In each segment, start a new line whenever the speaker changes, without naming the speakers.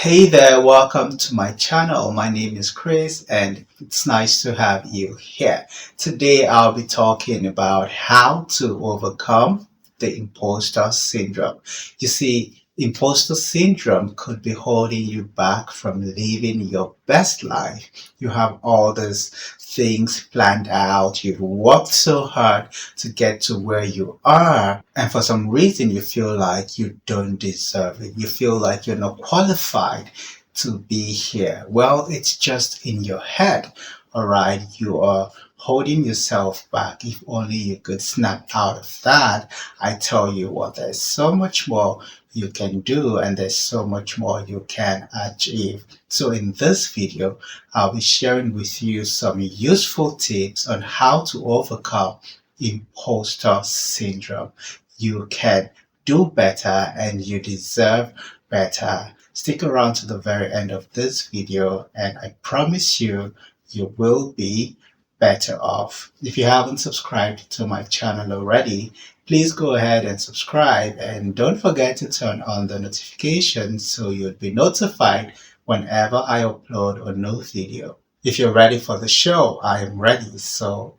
Hey there, welcome to my channel. My name is Chris and it's nice to have you here. Today I'll be talking about how to overcome the imposter syndrome. You see, imposter syndrome could be holding you back from living your best life. You have all these things planned out. You've worked so hard to get to where you are. And for some reason, you feel like you don't deserve it. You feel like you're not qualified to be here. Well, it's just in your head. All right. You are holding yourself back. If only you could snap out of that. I tell you what, there's so much more you can do and there's so much more you can achieve. So in this video, I'll be sharing with you some useful tips on how to overcome imposter syndrome. You can do better and you deserve better. Stick around to the very end of this video and I promise you, you will be better off. If you haven't subscribed to my channel already, please go ahead and subscribe and don't forget to turn on the notifications so you'll be notified whenever I upload a new video. If you're ready for the show, I am ready. So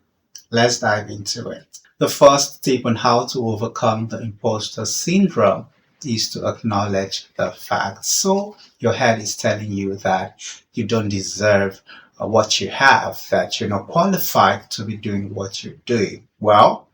let's dive into it. The first tip on how to overcome the imposter syndrome is to acknowledge the facts. So your head is telling you that you don't deserve what you have, that you're not qualified to be doing what you're doing. Well,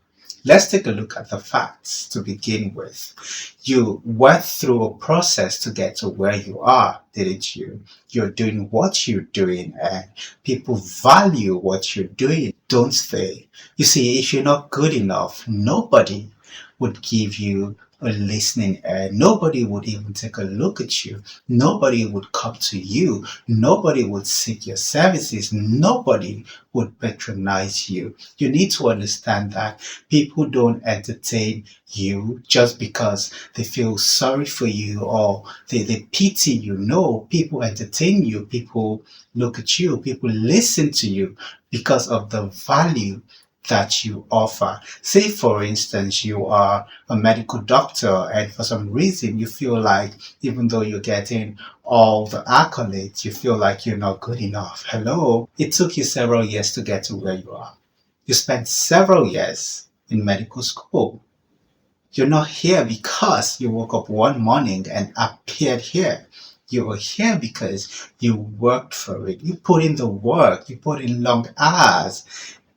let's take a look at the facts to begin with. You went through a process to get to where you are, didn't you? You're doing what you're doing and people value what you're doing, don't they? You see, if you're not good enough, nobody would give you a listening ear. Nobody would even take a look at you. Nobody would come to you. Nobody would seek your services. Nobody would patronize you. You need to understand that people don't entertain you just because they feel sorry for you or they pity you. No, people entertain you. People look at you. People listen to you because of the value that you offer. Say, for instance, you are a medical doctor and for some reason you feel like even though you're getting all the accolades, you feel like you're not good enough. Hello? It took you several years to get to where you are. You spent several years in medical school. You're not here because you woke up one morning and appeared here. You are here because you worked for it. You put in the work. You put in long hours.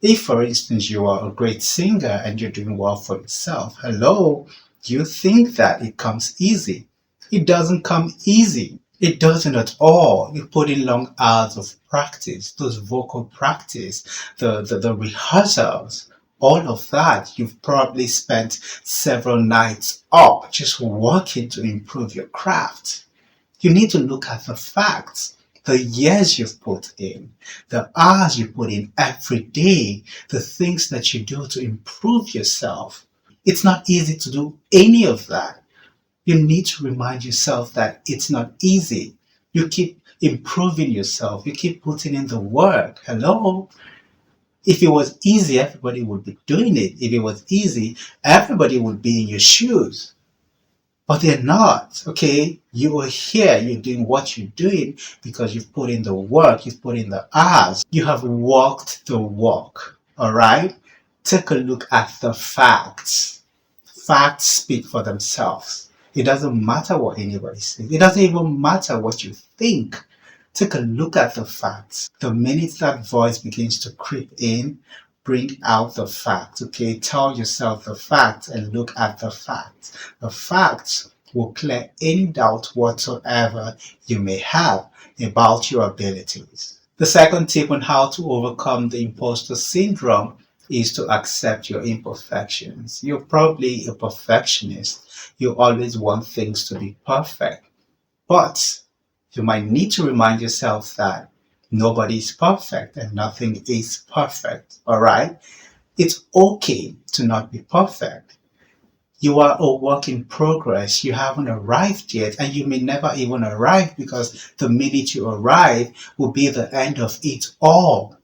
If, for instance, you are a great singer and you're doing well for yourself, hello, you think that it comes easy. It doesn't come easy. It doesn't at all. You put in long hours of practice, those vocal practice, the rehearsals, all of that. You've probably spent several nights up just working to improve your craft. You need to look at the facts. The years you've put in, the hours you put in every day, the things that you do to improve yourself. It's not easy to do any of that. You need to remind yourself that it's not easy. You keep improving yourself. You keep putting in the work. Hello? If it was easy, everybody would be doing it. If it was easy, everybody would be in your shoes. But they're not, okay? You are here, you're doing what you're doing because you've put in the work, you've put in the hours, you have walked the walk, all right? Take a look at the facts. Facts speak for themselves. It doesn't matter what anybody says. It doesn't even matter what you think. Take a look at the facts. The minute that voice begins to creep in, bring out the facts, okay? Tell yourself the facts and look at the facts. The facts will clear any doubt whatsoever you may have about your abilities. The second tip on how to overcome the imposter syndrome is to accept your imperfections. You're probably a perfectionist. You always want things to be perfect. But you might need to remind yourself that nobody is perfect and nothing is perfect, all right? It's okay to not be perfect. You are a work in progress. You haven't arrived yet, and you may never even arrive because the minute you arrive will be the end of it all.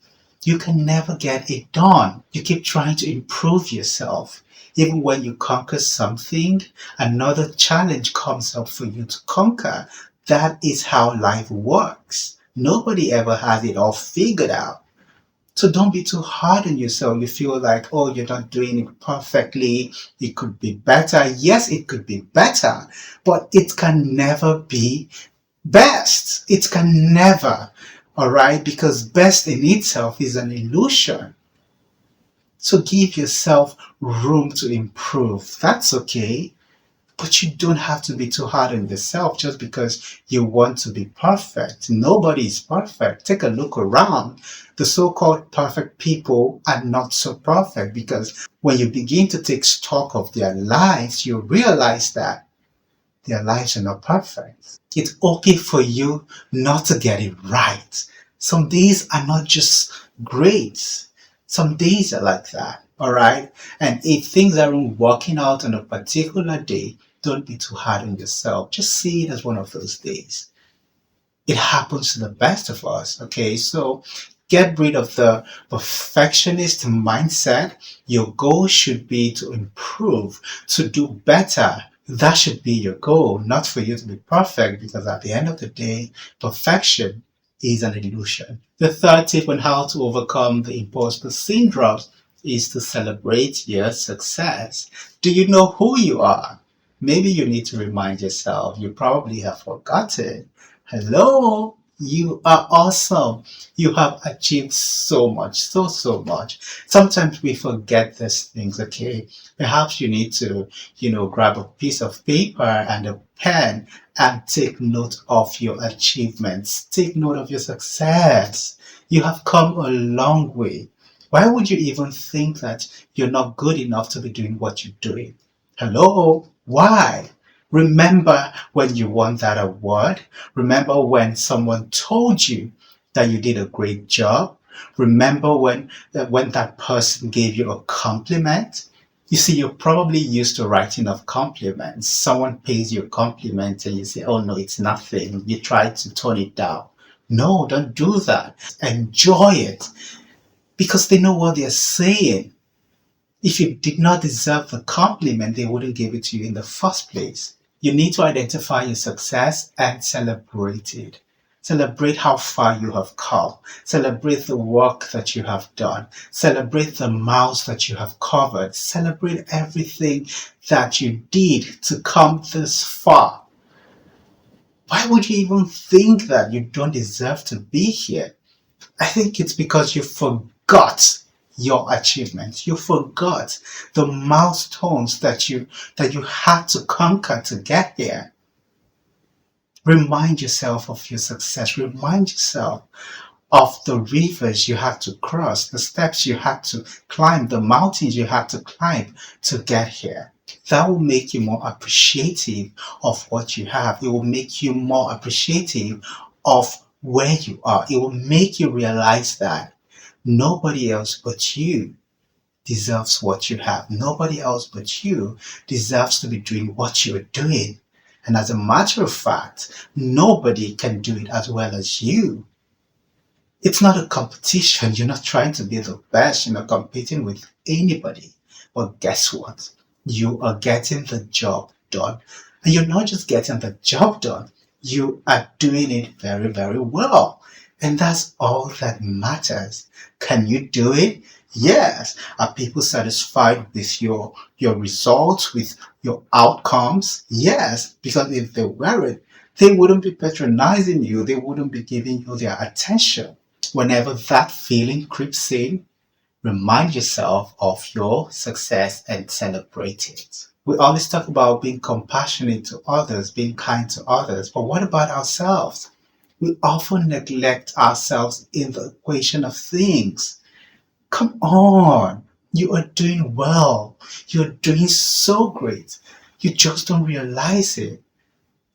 You can never get it done. You keep trying to improve yourself. Even when you conquer something, another challenge comes up for you to conquer. That is how life works. Nobody ever has it all figured out. So don't be too hard on yourself. You feel like, oh, you're not doing it perfectly. It could be better. Yes, it could be better, but it can never be best. It can never. All right. Because best in itself is an illusion. So give yourself room to improve. That's okay. But you don't have to be too hard on yourself just because you want to be perfect. Nobody is perfect. Take a look around. The so called perfect people are not so perfect because when you begin to take stock of their lives, you realize that their lives are not perfect. It's okay for you not to get it right. Some days are not just great. Some days are like that. All right. And if things aren't working out on a particular day, don't be too hard on yourself. Just see it as one of those days. It happens to the best of us. Okay. So get rid of the perfectionist mindset. Your goal should be to improve, to do better. That should be your goal, not for you to be perfect, because at the end of the day, perfection is an illusion. The third tip on how to overcome the imposter syndrome is to celebrate your success. Do you know who you are? Maybe you need to remind yourself. You probably have forgotten. Hello, you are awesome. You have achieved so much, so much. Sometimes we forget these things, okay? Perhaps you need to, grab a piece of paper and a pen and take note of your achievements. Take note of your success. You have come a long way. Why would you even think that you're not good enough to be doing what you're doing? Hello? Why? Remember when you won that award? Remember when someone told you that you did a great job? Remember when that person gave you a compliment? You see, you're probably used to writing off compliments. Someone pays you a compliment and you say, oh no, it's nothing. You try to tone it down. No, don't do that. Enjoy it because they know what they're saying. If you did not deserve the compliment, they wouldn't give it to you in the first place. You need to identify your success and celebrate it. Celebrate how far you have come. Celebrate the work that you have done. Celebrate the miles that you have covered. Celebrate everything that you did to come this far. Why would you even think that you don't deserve to be here? I think it's because you forgot your achievements. You forgot the milestones that you had to conquer to get here. Remind yourself of your success. Remind yourself of the rivers you had to cross, the steps you had to climb, the mountains you had to climb to get here. That will make you more appreciative of what you have. It will make you more appreciative of where you are. It will make you realize that nobody else but you deserves what you have. Nobody else but you deserves to be doing what you're doing. And as a matter of fact, nobody can do it as well as you. It's not a competition. You're not trying to be the best. You're not competing with anybody. But guess what? You are getting the job done. And you're not just getting the job done, you are doing it very, very well. And that's all that matters. Can you do it? Yes. Are people satisfied with your results, with your outcomes? Yes. Because if they weren't, they wouldn't be patronizing you. They wouldn't be giving you their attention. Whenever that feeling creeps in, remind yourself of your success and celebrate it. We always talk about being compassionate to others, being kind to others, but what about ourselves? We often neglect ourselves in the equation of things. Come on, you are doing well. You're doing so great. You just don't realize it.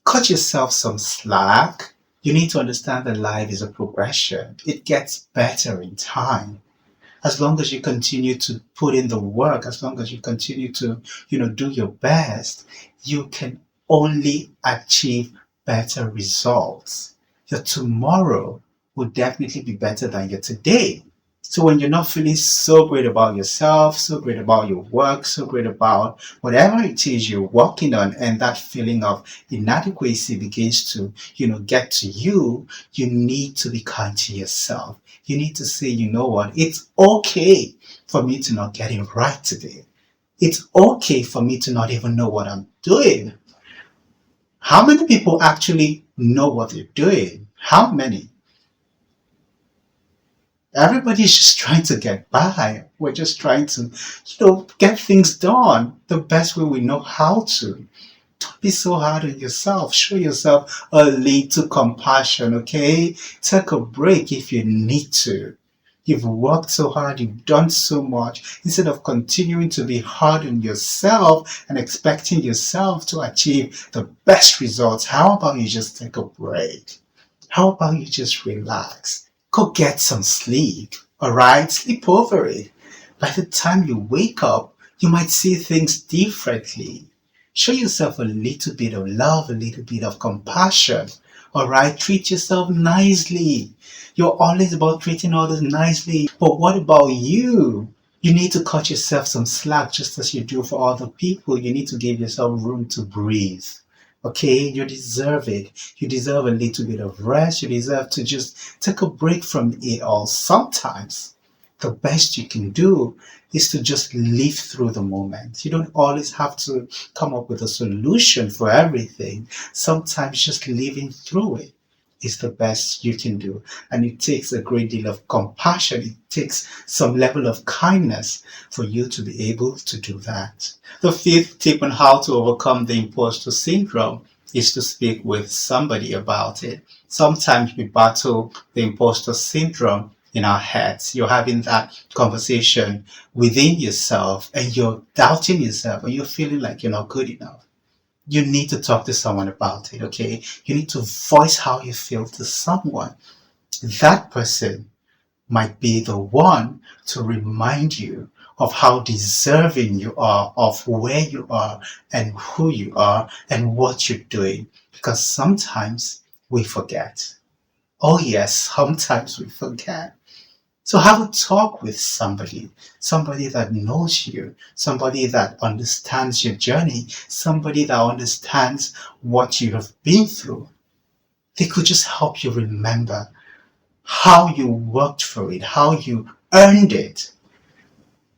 Cut yourself some slack. You need to understand that life is a progression. It gets better in time. As long as you continue to put in the work, as long as you continue to, do your best, you can only achieve better results. Your tomorrow will definitely be better than your today. So when you're not feeling so great about yourself, so great about your work, so great about whatever it is you're working on, and that feeling of inadequacy begins to, get to you, you need to be kind to yourself. You need to say, you know what, it's okay for me to not get it right today. It's okay for me to not even know what I'm doing. How many people actually know what they're doing? How many? Everybody's just trying to get by. We're just trying to, get things done the best way we know how to. Don't be so hard on yourself. Show yourself a little compassion, okay? Take a break if you need to. You've worked so hard, you've done so much. Instead of continuing to be hard on yourself and expecting yourself to achieve the best results, how about you just take a break? How about you just relax? Go get some sleep, alright? Sleep over it. By the time you wake up, you might see things differently. Show yourself a little bit of love, a little bit of compassion. Alright? Treat yourself nicely. You're always about treating others nicely. But what about you? You need to cut yourself some slack just as you do for other people. You need to give yourself room to breathe. Okay, you deserve it. You deserve a little bit of rest. You deserve to just take a break from it all. Sometimes the best you can do is to just live through the moment. You don't always have to come up with a solution for everything. Sometimes just living through it is the best you can do. And it takes a great deal of compassion. It takes some level of kindness for you to be able to do that. The fifth tip on how to overcome the imposter syndrome is to speak with somebody about it. Sometimes we battle the imposter syndrome in our heads. You're having that conversation within yourself and you're doubting yourself and you're feeling like you're not good enough. You need to talk to someone about it, okay? You need to voice how you feel to someone. That person might be the one to remind you of how deserving you are of where you are and who you are and what you're doing. Because sometimes we forget. Oh, yes, sometimes we forget. So have a talk with somebody that knows you, somebody that understands your journey, somebody that understands what you have been through. They could just help you remember how you worked for it, how you earned it,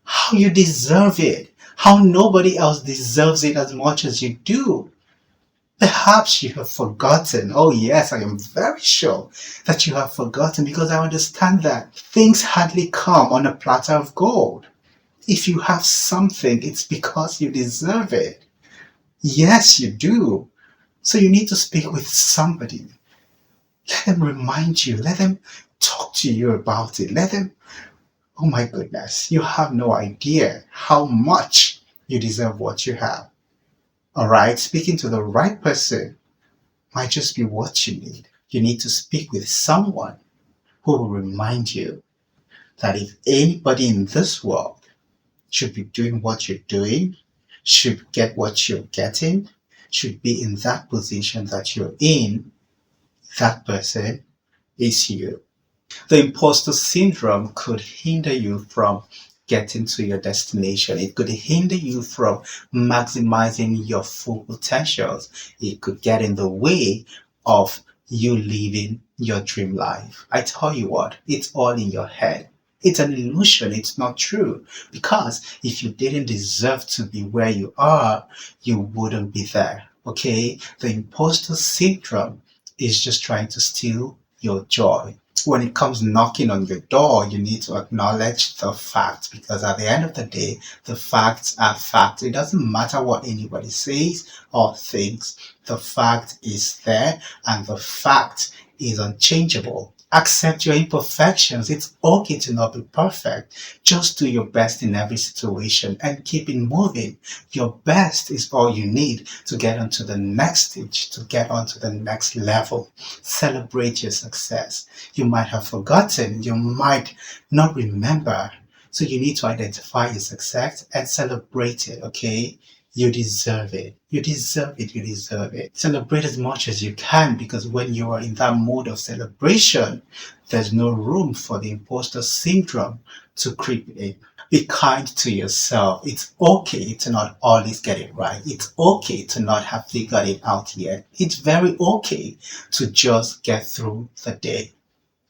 how you deserve it, how nobody else deserves it as much as you do. Perhaps you have forgotten. Oh, yes, I am very sure that you have forgotten because I understand that things hardly come on a platter of gold. If you have something, it's because you deserve it. Yes, you do. So you need to speak with somebody. Let them remind you. Let them talk to you about it. Let them, oh my goodness, you have no idea how much you deserve what you have. All right, speaking to the right person might just be what you need. You need to speak with someone who will remind you that if anybody in this world should be doing what you're doing, should get what you're getting, should be in that position that you're in, that person is you. The imposter syndrome could hinder you from getting to your destination. It could hinder you from maximizing your full potentials. It could get in the way of you living your dream life. I tell you what, it's all in your head. It's an illusion. It's not true. Because if you didn't deserve to be where you are, you wouldn't be there. Okay? The imposter syndrome is just trying to steal your joy. When it comes knocking on your door, you need to acknowledge the fact because at the end of the day, the facts are facts. It doesn't matter what anybody says or thinks. The fact is there and the fact is unchangeable. Accept your imperfections. It's okay to not be perfect. Just do your best in every situation and keep it moving. Your best is all you need to get onto the next stage, to get onto the next level. Celebrate your success. You might have forgotten, you might not remember. So you need to identify your success and celebrate it, okay? You deserve it. You deserve it. You deserve it. Celebrate as much as you can, because when you are in that mode of celebration, there's no room for the imposter syndrome to creep in. Be kind to yourself. It's okay to not always get it right. It's okay to not have figured it out yet. It's very okay to just get through the day.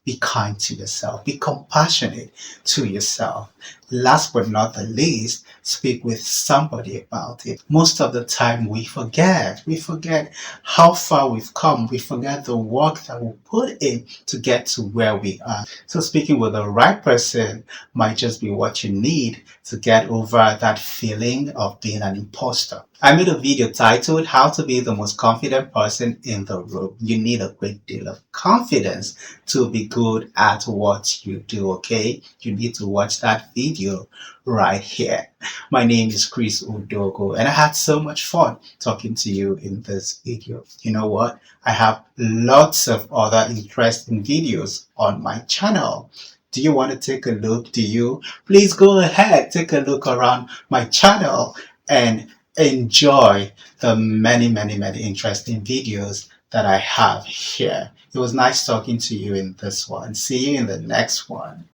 Be kind to yourself. Be compassionate to yourself. Last but not the least, speak with somebody about it. Most of the time we forget. We forget how far we've come. We forget the work that we put in to get to where we are. So speaking with the right person might just be what you need to get over that feeling of being an imposter. I made a video titled How to Be the Most Confident Person in the Room. You need a great deal of confidence to be good at what you do, okay? You need to watch that video right here. My name is Chris Odogwu, and I had so much fun talking to you in this video. You know what? I have lots of other interesting videos on my channel. Do you want to take a look? Do you? Please go ahead, take a look around my channel and enjoy the many interesting videos that I have here. It was nice talking to you in this one. See you in the next one.